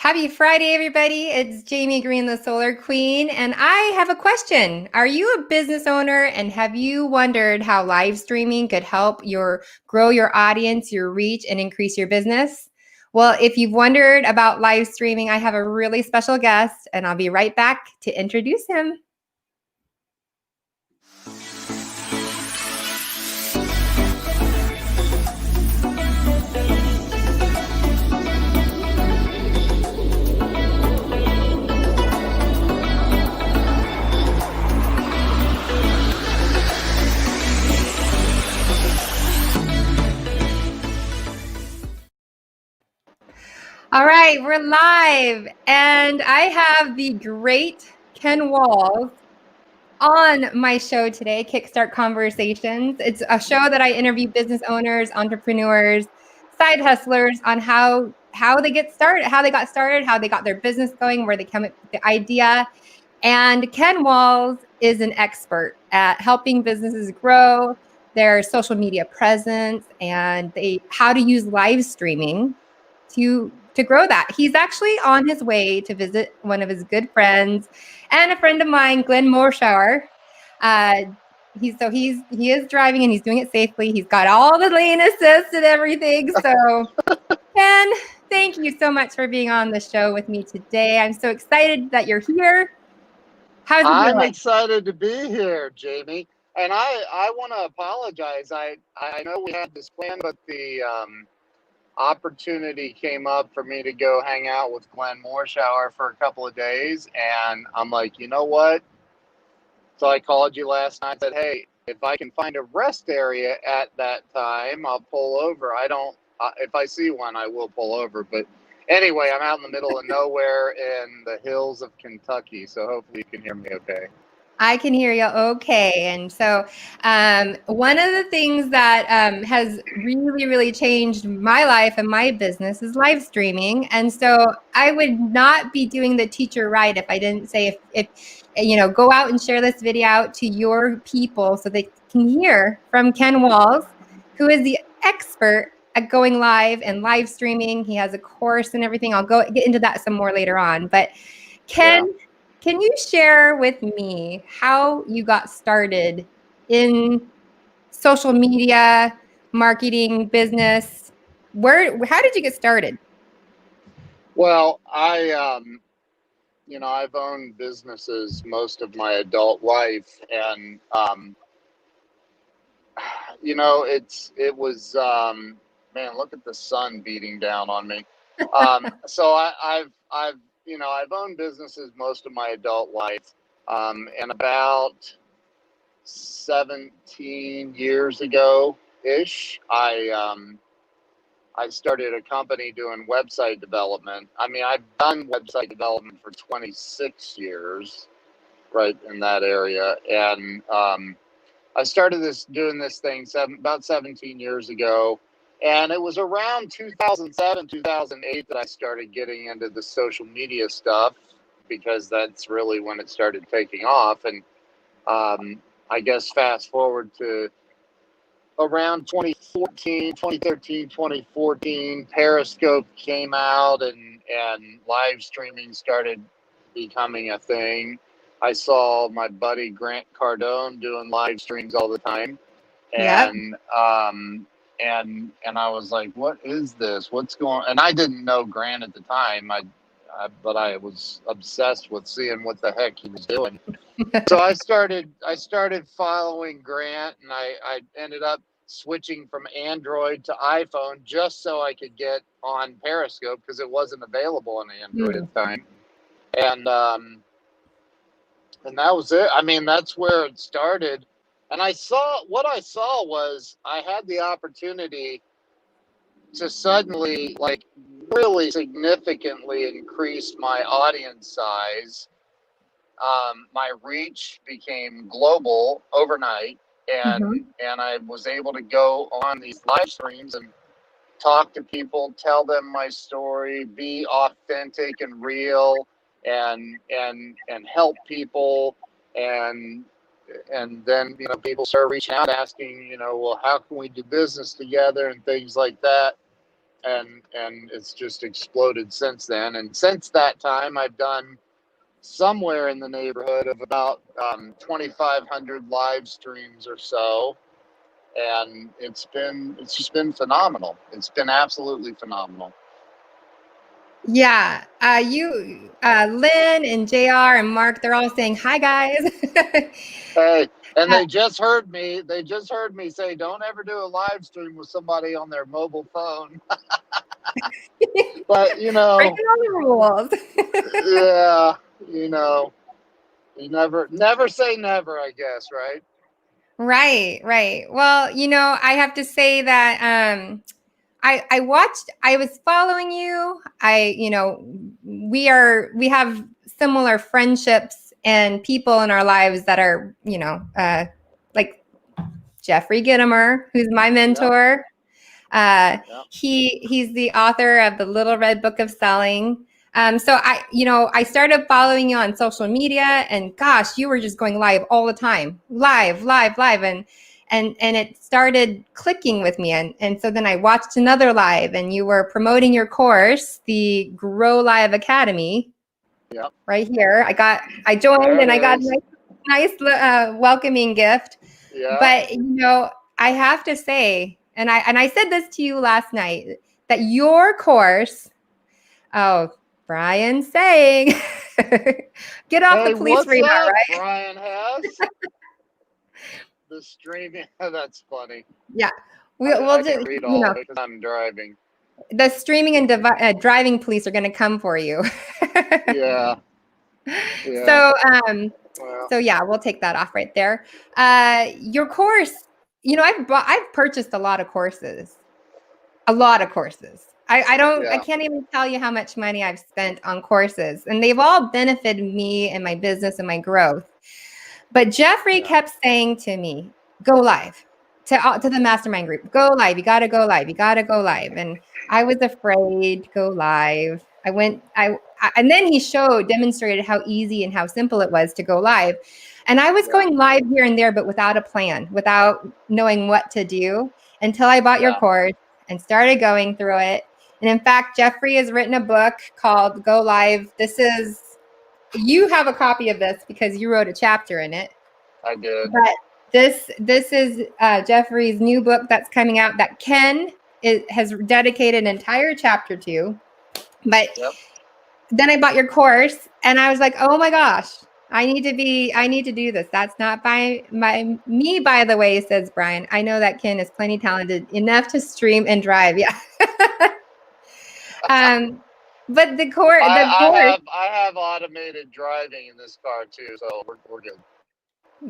Happy Friday, everybody. It's Jamie Green, the Solar Queen, and I have a question. Are you a business owner and have you wondered how live streaming could help grow your audience, your reach, and increase your business? Well, if you've wondered about live streaming, I have a really special guest, and I'll be right back to introduce him. All right, we're live, and I have the great Ken Walls on my show today, Kickstart Conversations. It's a show that I interview business owners, entrepreneurs, side hustlers on how they get started, how they got started, how they got their business going, where they came up with the idea. And Ken Walls is an expert at helping businesses grow their social media presence and how to use live streaming to grow that. He's actually on his way to visit one of his good friends and a friend of mine, Glenn Morshower. He is driving and he's doing it safely. He's got all the lane assist and everything. So Ken, thank you so much for being on the show with me today. I'm so excited that you're here. How's it going? I'm excited to be here, Jamie. And I want to apologize. I know we had this plan, but the opportunity came up for me to go hang out with Glenn Morshower for a couple of days. And I'm like, you know what? So I called you last night and said, hey, if I can find a rest area at that time, I'll pull over. If I see one, I will pull over. But anyway, I'm out in the middle of nowhere in the hills of Kentucky. So hopefully you can hear me okay. I can hear you okay. And so one of the things that has really, really changed my life and my business is live streaming. And so I would not be doing the teacher right if I didn't say, if go out and share this video out to your people so they can hear from Ken Walls, who is the expert at going live and live streaming. He has a course and everything. I'll get into that some more later on. But Ken, yeah. Can you share with me how you got started in social media, marketing, business? How did you get started? Well, I've owned businesses most of my adult life, and man, look at the sun beating down on me. So I've owned businesses most of my adult life, and about 17 years ago-ish, I started a company doing website development. I mean, I've done website development for 26 years, right in that area, and I started doing this thing about 17 years ago. And it was around 2007, 2008 that I started getting into the social media stuff, because that's really when it started taking off. And I guess fast forward to around 2013, 2014, Periscope came out and live streaming started becoming a thing. I saw my buddy Grant Cardone doing live streams all the time. And yep. And I was like, what is this? What's going on? And I didn't know Grant at the time, but I was obsessed with seeing what the heck he was doing. So I started following Grant, and I ended up switching from Android to iPhone just so I could get on Periscope, because it wasn't available on Android at the time. And that was it. I mean, that's where it started. And what I saw was I had the opportunity to suddenly, like, really significantly increase my audience size. My reach became global overnight, and I was able to go on these live streams and talk to people, tell them my story, be authentic and real, and help people. And then, people start reaching out asking, well, how can we do business together and things like that. and it's just exploded since then. And since that time, I've done somewhere in the neighborhood of about 2,500 live streams or so, and it's just been phenomenal. It's been absolutely phenomenal. Yeah, Lynn and JR and Mark, they're all saying hi, guys. Hey, and they just heard me. They just heard me say, "Don't ever do a live stream with somebody on their mobile phone." But Breaking all the rules. yeah, you never say never, I guess, right? Right, right. Well, I have to say that I was following you. We have similar friendships and people in our lives that are, like Jeffrey Gitomer, who's my mentor. Yep. He's the author of the Little Red Book of Selling. So I started following you on social media, and gosh, you were just going live all the time, live, and it started clicking with me, and so then I watched another live, and you were promoting your course, the Grow Live Academy. Yep. Right here, I joined, and I got a nice welcoming gift. Yeah. But I have to say, and I said this to you last night, that your course, Brian saying, get off the police radar, up, right? Brian has the streaming. That's funny. Yeah, we'll just read all of it because I'm driving. The streaming and driving police are going to come for you. Yeah. So, so yeah, we'll take that off right there. Your course, I've purchased a lot of courses. I can't even tell you how much money I've spent on courses, and they've all benefited me and my business and my growth. But Jeffrey kept saying to me, go live to the mastermind group, go live. You got to go live. You got to go live. And I was afraid to go live. And then he demonstrated how easy and how simple it was to go live. And I was going live here and there, but without a plan, without knowing what to do, until I bought your course and started going through it. And in fact, Jeffrey has written a book called Go Live. You have a copy of this because you wrote a chapter in it. I did. But this is Jeffrey's new book that's coming out that Ken has dedicated an entire chapter to. But then I bought your course, and I was like, oh my gosh, I need to do this. That's not by me, by the way, says Brian. I know that Ken is plenty talented enough to stream and drive. Yeah. But the course. I have automated driving in this car too, so we're good.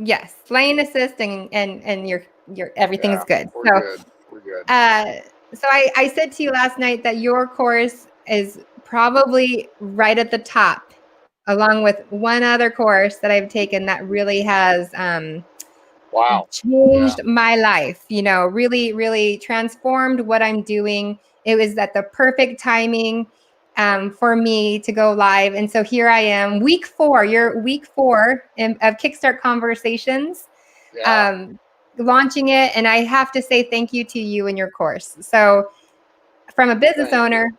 Yes, lane assist and your everything's good. We're good. So I said to you last night that your course is probably right at the top, along with one other course that I've taken that really has changed my life. Really, really transformed what I'm doing. It was at the perfect timing for me to go live. And so here I am, week 4, you're week 4 of Kickstart Conversations, launching it. And I have to say thank you to you and your course. So from a business owner,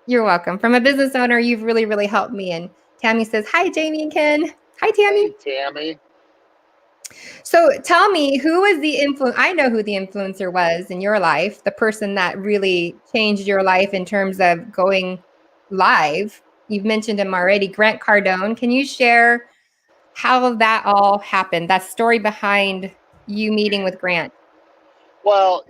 you're welcome. From a business owner, you've really, really helped me. And Tammy says, hi, Jamie and Ken. Hi, Tammy. Hey, Tammy. So tell me, who was the influence? I know who the influencer was in your life, the person that really changed your life in terms of going live. You've mentioned him already, Grant Cardone. Can you share how that all happened? That story behind you meeting with Grant. Well,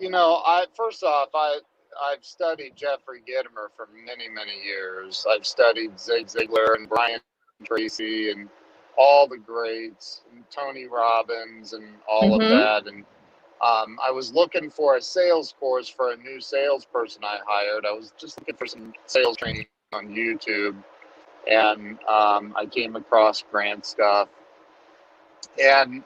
first off, I've studied Jeffrey Gitomer for many, many years. I've studied Zig Ziglar and Brian Tracy and all the greats, and Tony Robbins and all of that. And I was looking for a sales course for a new salesperson I hired. I was just looking for some sales training on YouTube, and I came across Grant stuff. And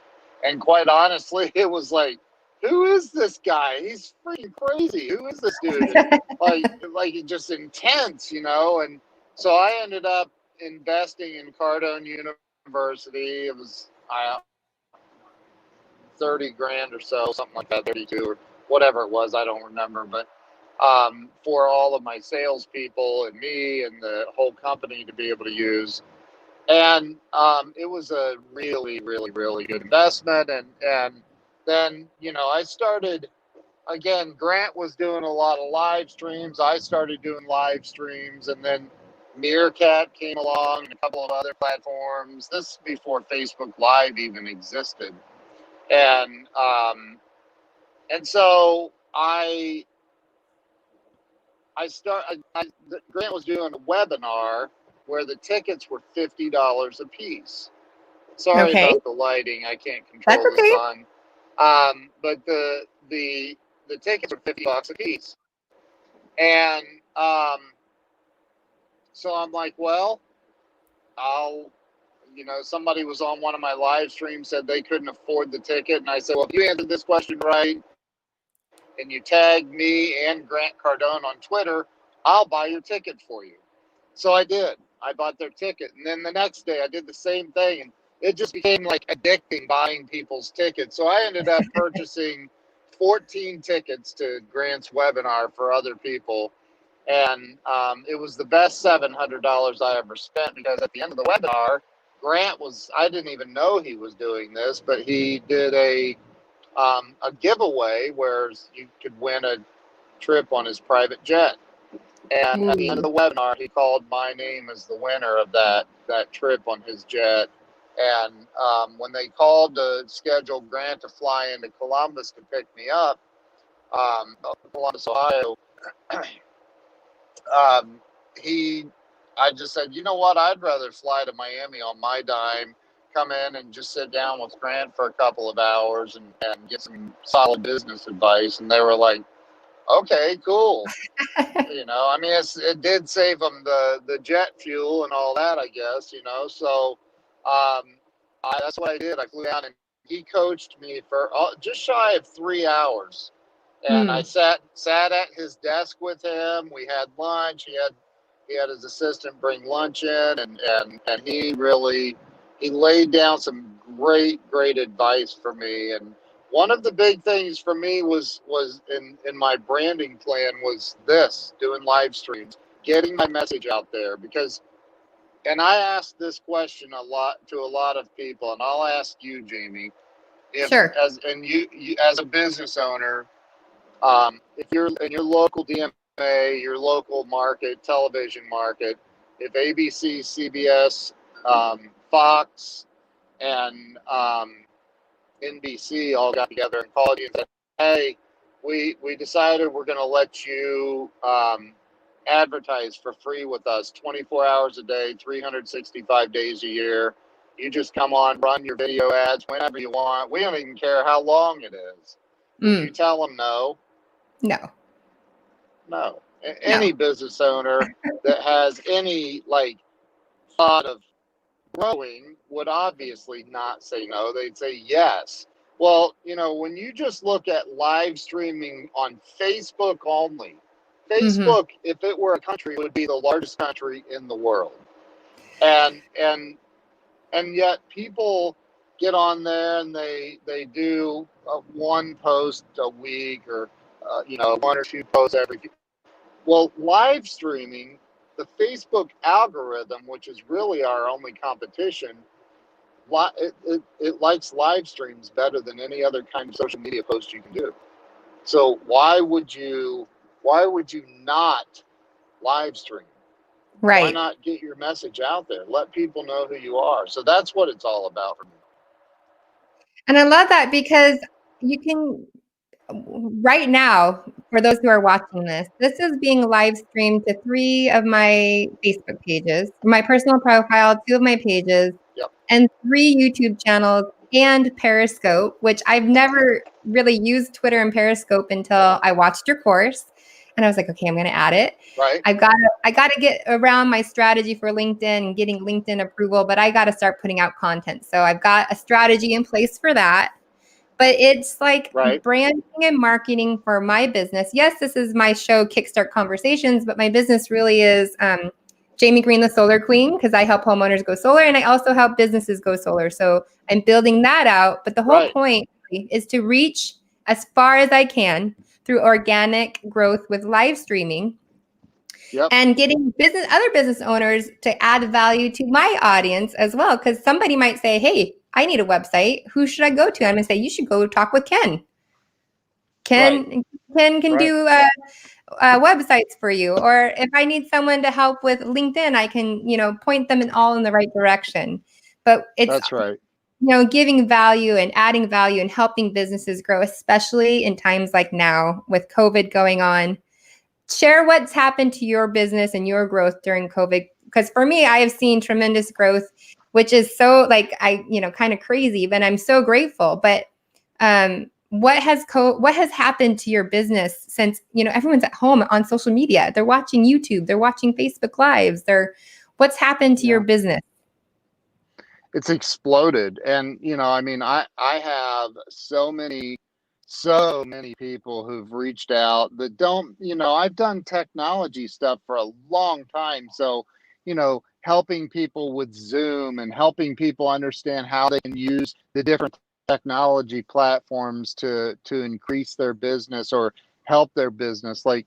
quite honestly, it was like, who is this guy? He's freaking crazy. Who is this dude? like just intense, And so I ended up investing in Cardone University. It was $30,000 or so, something like that, 32 or whatever it was. I don't remember, but for all of my salespeople and me and the whole company to be able to use. And it was a really, really, really good investment. And then, you know, I started, again, Grant was doing a lot of live streams. I started doing live streams, and then Meerkat came along and a couple of other platforms. This is before Facebook Live even existed. And so Grant was doing a webinar where the tickets were $50 a piece. Sorry Okay. about the lighting. I can't control That's the okay. sun. But the tickets were $50 a piece. And so I'm like, well, somebody was on one of my live streams, said they couldn't afford the ticket. And I said, well, if you answered this question right and you tag me and Grant Cardone on Twitter, I'll buy your ticket for you. So I did. I bought their ticket. And then the next day I did the same thing. And it just became like addicting buying people's tickets. So I ended up purchasing 14 tickets to Grant's webinar for other people. And it was the best $700 I ever spent, because at the end of the webinar, Grant I didn't even know he was doing this, but he did a giveaway where you could win a trip on his private jet. And at the end of the webinar, he called my name as the winner of that trip on his jet. And when they called to schedule Grant to fly into Columbus to pick me up, Columbus, Ohio, I just said, you know what, I'd rather fly to Miami on my dime, come in and just sit down with Grant for a couple of hours and get some solid business advice. And they were like, okay, cool. You know, I mean, it did save them the jet fuel and all that, I guess, you know. So that's what I did. I flew down and he coached me for just shy of 3 hours. And I sat at his desk with him. We had lunch. He had his assistant bring lunch in, and he laid down some great advice for me. And one of the big things for me was in my branding plan was this: doing live streams, getting my message out there. And I asked this question a lot of people, and I'll ask you, Jamie, Sure. you as a business owner. If you're in your local DMA, your local market, television market, if ABC, CBS, Fox, and NBC all got together and called you and said, hey, we decided we're going to let you advertise for free with us 24 hours a day, 365 days a year. You just come on, run your video ads whenever you want. We don't even care how long it is. Would you tell them no? No. Any business owner that has any thought of growing would obviously not say no. They'd say yes. Well, you know, when you just look at live streaming on Facebook only, Facebook, if it were a country, would be the largest country in the world. And yet people get on there and they do one post a week, or one or two posts every. Well, live streaming, the Facebook algorithm, which is really our only competition, it likes live streams better than any other kind of social media post you can do. So why would you not live stream? Right. Why not get your message out there? Let people know who you are. So that's what it's all about for me. And I love that, because you can, right now, for those who are watching this is being live streamed to 3 of my Facebook pages, my personal profile, 2 of my pages, and 3 YouTube channels, and Periscope, which I've never really used Twitter and Periscope until I watched your course. And I was like, okay, I'm going to add it. Right. I got to get around my strategy for LinkedIn and getting LinkedIn approval, but I got to start putting out content. So I've got a strategy in place for that. But it's like branding and marketing for my business. Yes, this is my show, Kickstart Conversations, but my business really is Jamie Green, the Solar Queen, because I help homeowners go solar, and I also help businesses go solar. So I'm building that out. But the whole point is to reach as far as I can through organic growth with live streaming. Yep. And getting other business owners to add value to my audience as well. Because somebody might say, hey, I need a website. Who should I go to? I'm going to say, you should go talk with Ken. Ken can do websites for you. Or if I need someone to help with LinkedIn, I can, point them in the right direction. But it's That's right. Giving value and adding value and helping businesses grow, especially in times like now with COVID going on. Share what's happened to your business and your growth during COVID. Because for me, I have seen tremendous growth, which is so kind of crazy, but I'm so grateful. But what has happened to your business since, everyone's at home on social media? They're watching YouTube, they're watching Facebook Lives. What's happened to your business? It's exploded. And, I have so many people who've reached out that don't, I've done technology stuff for a long time. So, helping people with Zoom and helping people understand how they can use the different technology platforms to increase their business or help their business. Like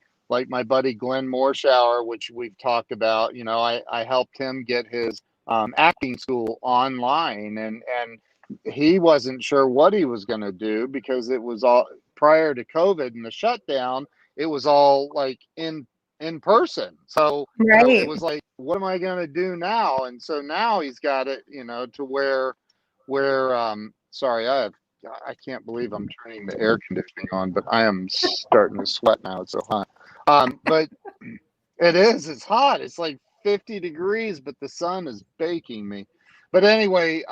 my buddy Glenn Morshower, which we've talked about, I helped him get his acting school online, and he wasn't sure what he was going to do because it was all prior to COVID and the shutdown. It was all like in person. So it was like, what am I going to do now? And so now he's got it, to where sorry, I can't believe I'm turning the air conditioning on, but I am starting to sweat now. It's so hot. But it's hot. It's like 50 degrees, but the sun is baking me. But anyway,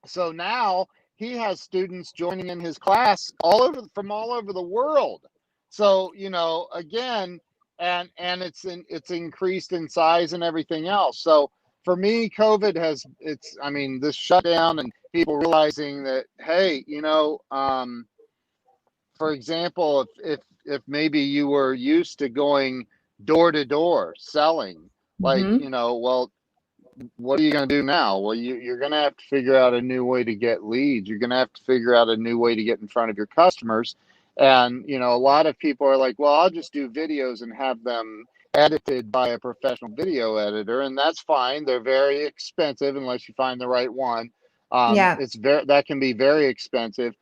so now he has students joining in his class from all over the world. So, again, and it's increased in size and everything else. So for me, COVID this shutdown and people realizing that, hey, for example, if maybe you were used to going door to door selling, like, well, what are you going to do now? Well, you're going to have to figure out a new way to get leads. You're going to have to figure out a new way to get in front of your customers. And, a lot of people are like, well, I'll just do videos and have them edited by a professional video editor. And that's fine. They're very expensive unless you find the right one. That can be very expensive.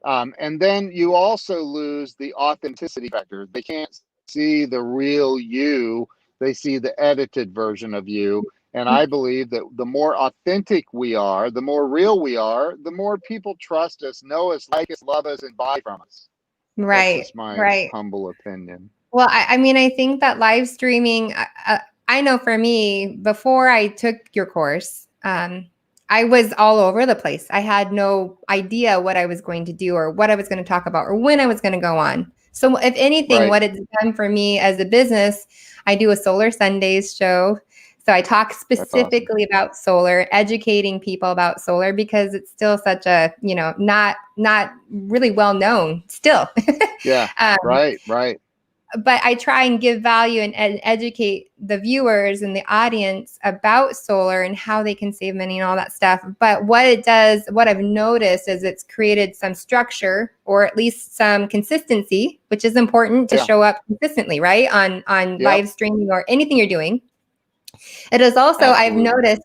And then you also lose the authenticity factor. They can't see the real you. They see the edited version of you. And I believe that the more authentic we are, the more real we are, the more people trust us, know us, like us, love us, and buy from us. Right. That's just my humble opinion. Well, I think that live streaming, I know for me, before I took your course, I was all over the place. I had no idea what I was going to do or what I was going to talk about or when I was going to go on. So if anything, what it's done for me as a business, I do a Solar Sundays show. So I talk specifically about solar, educating people about solar because it's still such a, not really well known still. Yeah, right. But I try and give value and educate the viewers and the audience about solar and how they can save money and all that stuff. But what I've noticed is it's created some structure or at least some consistency, which is important to show up consistently, right? On live streaming or anything you're doing. It is also, I've noticed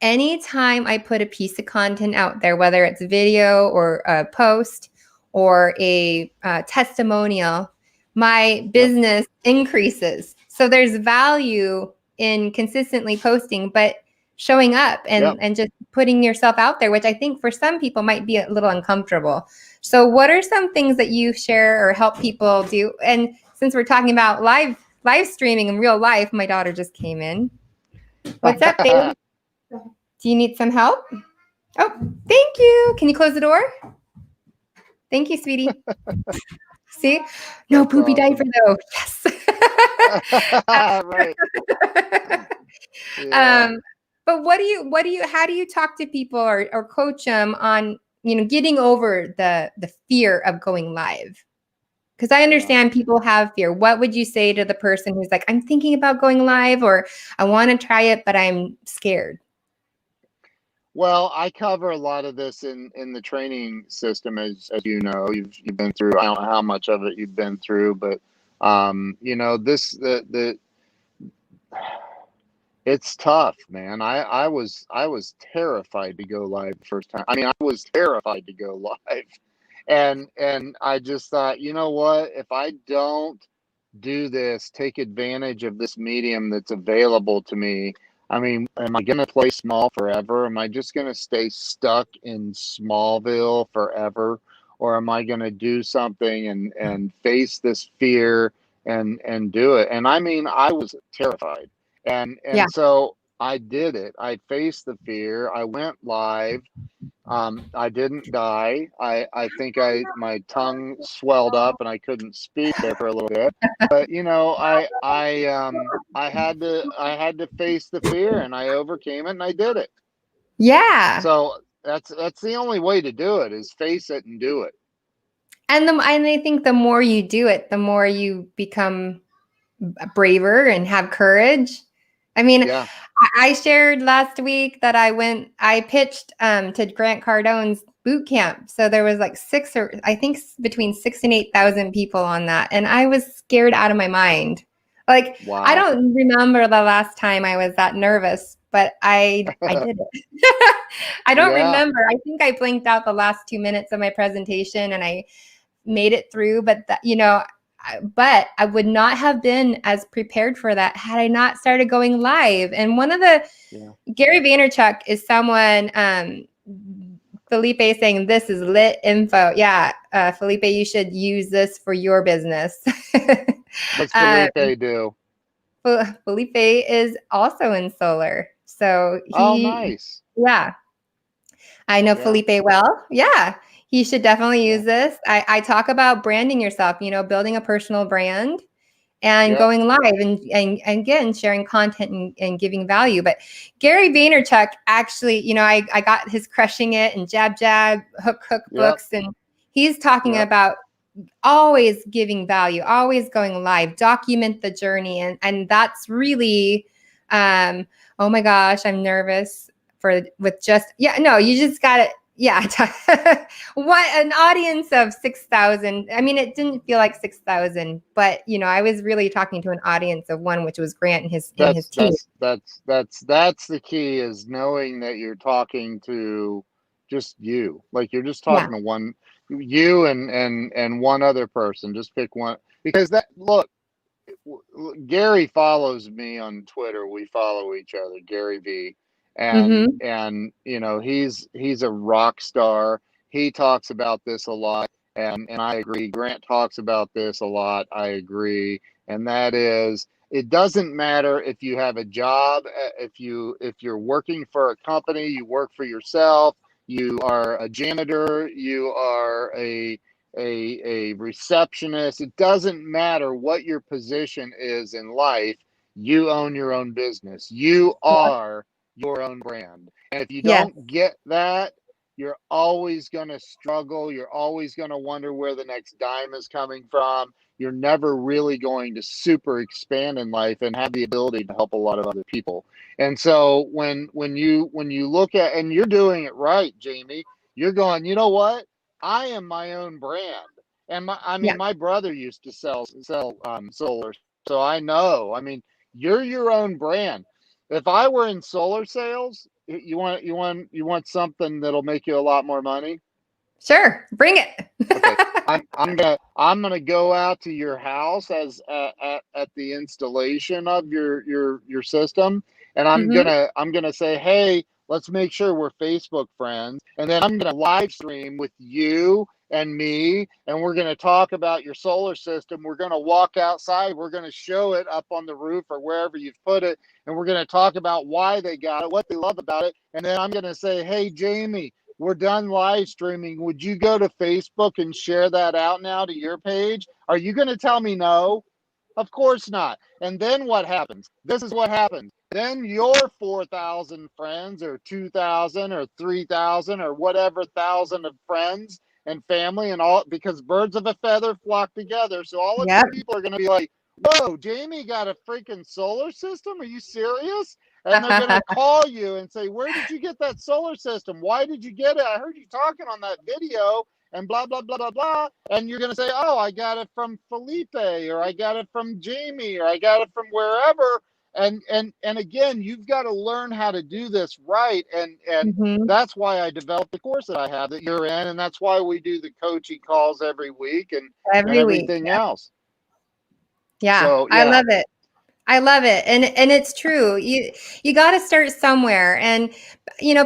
anytime I put a piece of content out there, whether it's video or a post or a testimonial, my business increases. So there's value in consistently posting, but showing up and just putting yourself out there, which I think for some people might be a little uncomfortable. So what are some things that you share or help people do? And since we're talking about live streaming in real life, my daughter just came in. What's up, babe? Do you need some help? Oh, thank you. Can you close the door? Thank you, sweetie. See? No poopy diaper though. Yes. Right. Yeah. But how do you talk to people or coach them on, getting over the fear of going live? Because I understand people have fear. What would you say to the person who's like, I'm thinking about going live or I want to try it, but I'm scared? Well, I cover a lot of this in the training system, as you know, you've been through. I don't know how much of it you've been through, but this the it's tough, man. I was terrified to go live the first time. I mean, I was terrified to go live, and I just thought, you know what? If I don't do this, take advantage of this medium that's available to me. I mean, am I going to play small forever? Am I just going to stay stuck in Smallville forever? Or am I going to do something and face this fear and do it? And I mean, I was terrified. Yeah. And so I did it. I faced the fear. I went live. I didn't die. I think my tongue swelled up and I couldn't speak there for a little bit. But I had to face the fear and I overcame it and I did it. Yeah. So that's the only way to do it, is face it and do it. And I think the more you do it, the more you become braver and have courage. I mean, Yeah. I shared last week that I pitched to Grant Cardone's boot camp. So there was like between 6 and 8,000 people on that. And I was scared out of my mind. Like, Wow. I don't remember the last time I was that nervous, but I did it. I don't remember. I think I blinked out the last 2 minutes of my presentation and I made it through. But but I would not have been as prepared for that had I not started going live. And one of the Gary Vaynerchuk is someone, Felipe is saying this is lit info. Yeah, Felipe, you should use this for your business. What's Felipe do? Felipe is also in solar. So nice. Yeah. I know Felipe well. Yeah. He should definitely use this. I talk about branding yourself, building a personal brand and going live and again, sharing content and giving value. But Gary Vaynerchuk actually, I got his Crushing It and Jab Jab, Hook books. And he's talking about always giving value, always going live, document the journey. And that's really, oh my gosh, I'm nervous you just got to, what an audience of 6,000. I mean, it didn't feel like 6,000, but I was really talking to an audience of one, which was Grant and his team. That's the key, is knowing that you're talking to just you. Like, you're just talking to one, you and one other person. Just pick one, because Gary follows me on Twitter. We follow each other, Gary V. And he's a rock star. He talks about this a lot, and I agree. Grant talks about this a lot. I agree. And that is, it doesn't matter if you have a job, if you're working for a company, you work for yourself, you are a janitor, you are a receptionist. It doesn't matter what your position is in life. You own your own business. You are your own brand. And if you don't get that, you're always going to struggle. You're always going to wonder where the next dime is coming from. You're never really going to super expand in life and have the ability to help a lot of other people. And so when you look at, and you're doing it right, Jamie, you're going, you know what? I am my own brand. And my brother used to sell solar. So I know, you're your own brand. If I were in solar sales, you want something that'll make you a lot more money? Sure, bring it. Okay, I'm gonna go out to your house as at the installation of your system, and I'm gonna say, hey, let's make sure we're Facebook friends, and then I'm gonna live stream with you and me, and we're going to talk about your solar system. We're going to walk outside. We're going to show it up on the roof or wherever you've put it, and we're going to talk about why they got it, what they love about it, and then I'm going to say, hey, Jamie, we're done live streaming. Would you go to Facebook and share that out now to your page? Are you going to tell me no? Of course not. And then what happens? This is what happens. Then your 4,000 friends or 2,000 or 3,000 or whatever thousand of friends and family and all, because birds of a feather flock together. So all of these people are going to be like, whoa, Jamie got a freaking solar system? Are you serious? And they're going to call you and say, where did you get that solar system? Why did you get it? I heard you talking on that video and blah, blah, blah, blah, blah. And you're going to say, oh, I got it from Felipe, or I got it from Jamie, or I got it from wherever. And again, you've got to learn how to do this right. And Mhm. that's why I developed the course that I have that you're in. And that's why we do the coaching calls every week and Every week. everything else. Yeah, So, I yeah. love it. I love it. And it's true. You got to start somewhere. And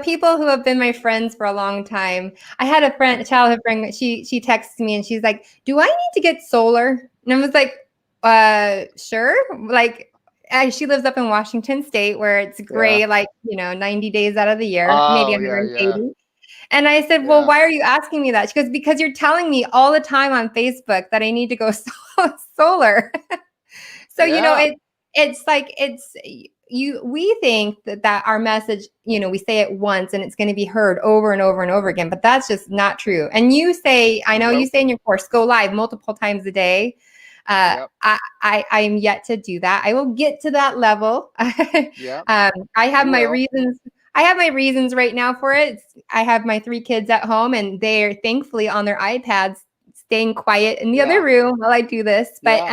people who have been my friends for a long time. I had a childhood friend, she texted me and she's like, "Do I need to get solar?" And I was like, sure. Like she lives up in Washington State where it's gray Yeah. 90 days out of the year, maybe Oh, yeah, 180. And I said, "Well, yeah, why are you asking me that?" She goes, "Because you're telling me all the time on Facebook that I need to go solar." So, yeah, we think that our message, we say it once and it's going to be heard over and over and over again, but that's just not true. And I know you nope, say in your course, go live multiple times a day. yep, I am yet to do that. I will get to that level. yep, I have you my will. reasons. I have my reasons right now for it. I have my 3 kids at home and they're thankfully on their iPads, staying quiet in the other Yeah, room while I do this. But,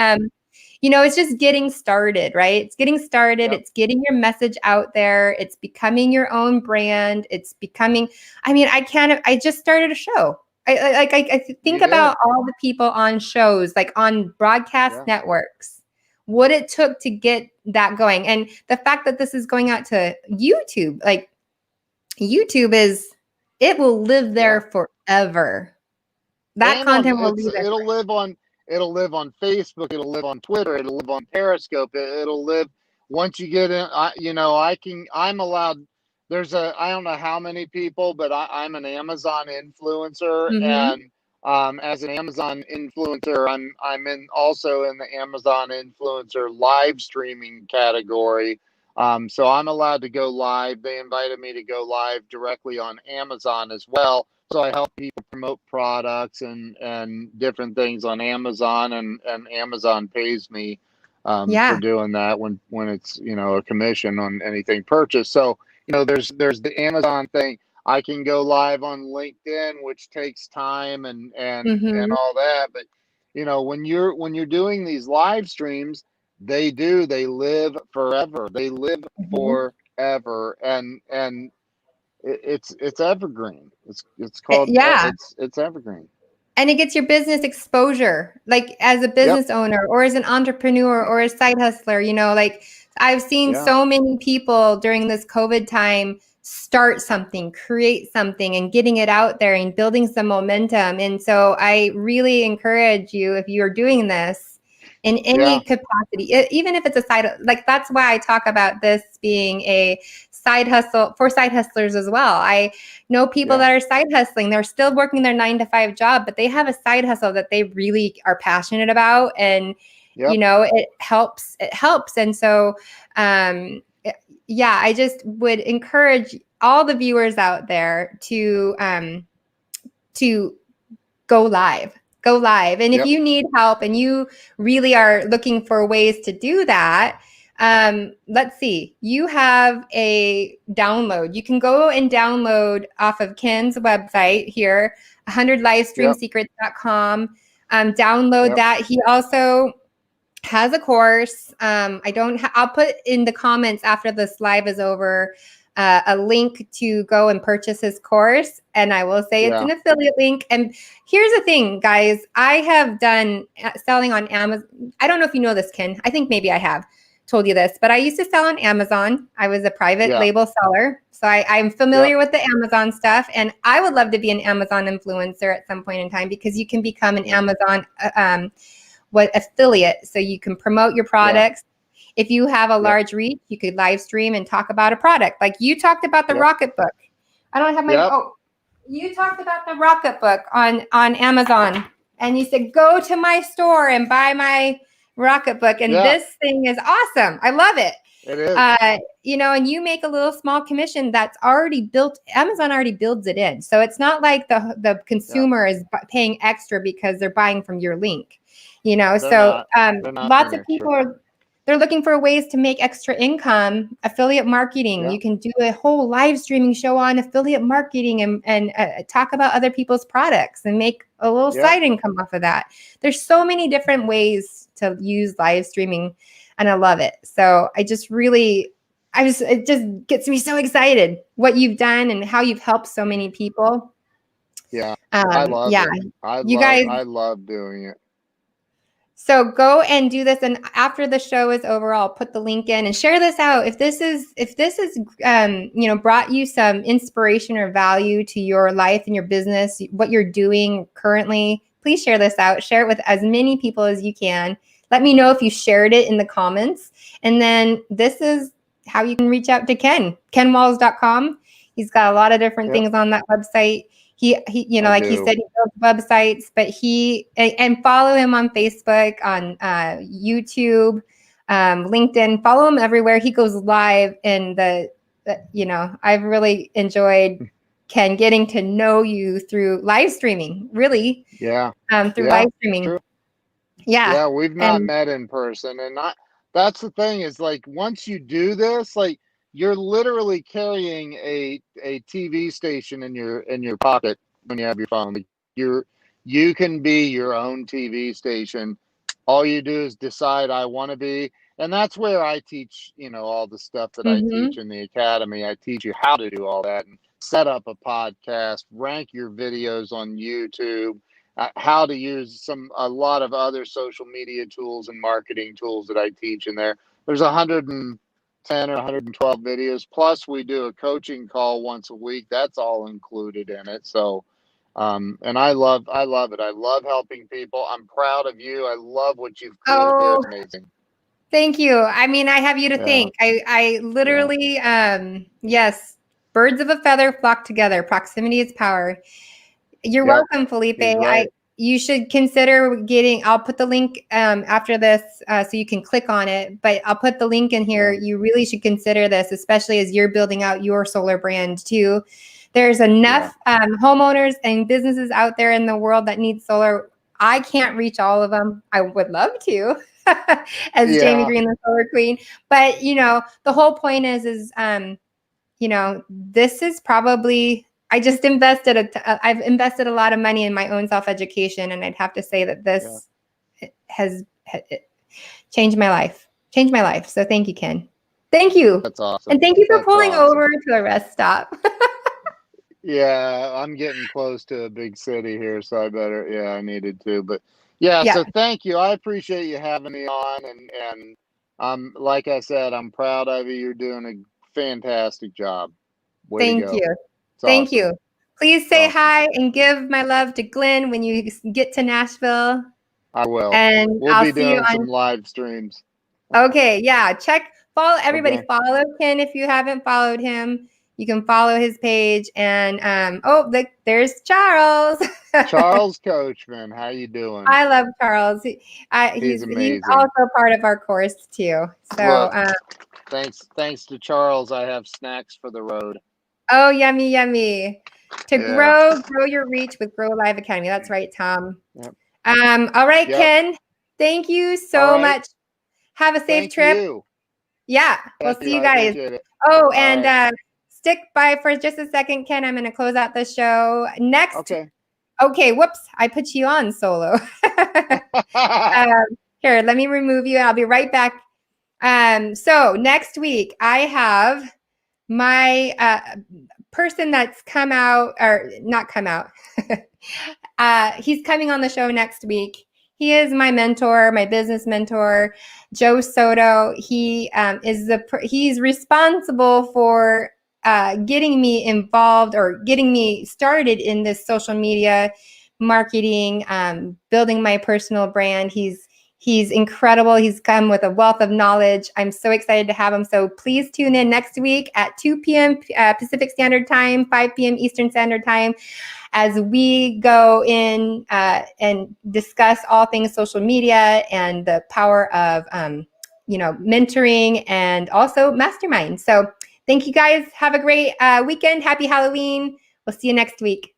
yeah, it's just getting started, right? It's getting started. yep, It's getting your message out there. It's becoming your own brand. It's becoming, I just started a show. I think you did. about all the people on shows, like on broadcast Yeah, networks, what it took to get that going. And the fact that this is going out to YouTube, like YouTube it will live yeah. there forever. That And on content will live there. it'll live on Facebook, it'll live on Twitter, it'll live on Periscope, it'll live once you get in. I'm allowed. I don't know how many people, but I'm an Amazon influencer, Mhm. and as an Amazon influencer, I'm also in the Amazon influencer live streaming category. So I'm allowed to go live. They invited me to go live directly on Amazon as well. So I help people promote products and different things on Amazon, and Amazon pays me for Yeah. doing that when it's a commission on anything purchased. So there's the Amazon thing. I can go live on LinkedIn, which takes time and Mhm. all that. But when you're doing these live streams, they live forever. They live Mhm. forever, and it's evergreen. It's called Yeah. it's evergreen. And it gets your business exposure, like as a Yep. business owner or as an entrepreneur or a side hustler, like I've seen Yeah. so many people during this COVID time start something, create something, and getting it out there and building some momentum. And so I really encourage you, if you're doing this in any Yeah. capacity, even if it's a side, like that's why I talk about this being a side hustle for side hustlers as well. I know people Yeah. that are side hustling. They're still working their 9 to 5 job, but they have a side hustle that they really are passionate about. And, Yep. it helps. It helps. And so, yeah, I just would encourage all the viewers out there to go live. Go live. And if Yep. you need help and you really are looking for ways to do that, let's see. You have a download. You can go and download off of Ken's website here, 100livestreamsecrets.com. Download Yep. that. He also has a course. I'll put in the comments after this live is over a link to go and purchase his course. And I will say it's Yeah. an affiliate link. And here's the thing, guys. I have done selling on Amazon. I don't know if you know this, Ken. I think maybe I have told you this, but I used to sell on Amazon. I was a private Yeah. label seller. So I'm Yep. familiar with the Amazon stuff. And I would love to be an Amazon influencer at some point in time because you can become an Yeah. Amazon affiliate. So you can promote your Yeah. products. If you have a Yep. large reach, you could live stream and talk about a product. Like you talked about the Yep. Rocketbook. I don't have Yep. you talked about the Rocketbook on Amazon and you said, go to my store and buy my Rocketbook. And Yeah. this thing is awesome. I love it. It is. And you make a little small commission that's already built. Amazon already builds it in. So it's not like the Yeah. consumer is paying extra because they're buying from your link. So they're not lots doing of people extra. they're looking for ways to make extra income. Affiliate marketing. Yeah. You can do a whole live streaming show on affiliate marketing and talk about other people's products and make a little Yeah. side income off of that. There's so many different ways to use live streaming, and I love it. So it just gets me so excited what you've done and how you've helped so many people. Yeah. I love Yeah, it. you guys. I love doing it. So go and do this, and after the show is over, I'll put the link in and share this out. If this is brought you some inspiration or value to your life and your business, what you're doing currently, please share this out. Share it with as many people as you can. Let me know if you shared it in the comments. And then this is how you can reach out to Ken, kenwalls.com. He's got a lot of different things on that website. He like he said, he builds websites, but and follow him on Facebook, on YouTube, LinkedIn. Follow him everywhere. He goes live, and I've really enjoyed, Ken, getting to know you through live streaming. Really, through live streaming. True. Yeah, yeah, we've not met in person, and that's the thing is, like, once you do this, like, you're literally carrying a TV station in your pocket when you have your phone. Like, you can be your own TV station. All you do is decide, I want to be, and that's where I teach, all the stuff that I teach in the academy. I teach you how to do all that and set up a podcast, rank your videos on YouTube, how to use a lot of other social media tools and marketing tools that I teach in there. There's 110 or 112 videos. Plus we do a coaching call once a week. That's all included in it. So, and I love it. I love helping people. I'm proud of you. I love what you've created here. It's amazing. Thank you. I mean, I have you to thank. I literally, yes, birds of a feather flock together. Proximity is power. You're welcome, Felipe. Right. You should consider I'll put the link after this so you can click on it, but I'll put the link in here. You really should consider this, especially as you're building out your solar brand too. There's enough homeowners and businesses out there in the world that need solar. I can't reach all of them. I would love to, as Jamie Green, the Solar Queen. But, the whole point is this is probably, I've invested a lot of money in my own self-education, and I'd have to say that this has changed my life. So thank you, Ken. Thank you. That's awesome. And thank you for pulling over to a rest stop. Yeah, I'm getting close to a big city here, so I needed to. But so thank you. I appreciate you having me on, and like I said, I'm proud of you. You're doing a fantastic job. Thank you. Thank you. Please say hi and give my love to Glenn when you get to Nashville. I will. And we'll be doing some live streams. Okay, yeah. Follow everybody. Okay. Follow Ken if you haven't followed him. You can follow his page. And there's Charles. Charles Coachman, how you doing? I love Charles. He's amazing. He's also part of our course too. So thanks to Charles, I have snacks for the road. Oh, yummy, yummy. To grow your reach with Grow Live Academy. That's right, Tom. Yep. All right, Ken. Thank you so much. Have a safe trip. You. Yeah, we'll see you guys. Oh, and stick by for just a second, Ken. I'm going to close out the show. Next. Okay, whoops. I put you on solo. Here, let me remove you. I'll be right back. So next week, I have my person that's come out, or not come out. He's coming on the show next week. He is my mentor, my business mentor, Joe Soto. He's responsible for getting me involved or getting me started in this social media marketing, building my personal brand. He's incredible. He's come with a wealth of knowledge. I'm so excited to have him. So please tune in next week at 2 p.m. Pacific Standard Time, 5 p.m. Eastern Standard Time, as we go in and discuss all things social media and the power of, mentoring and also mastermind. So thank you guys. Have a great weekend. Happy Halloween. We'll see you next week.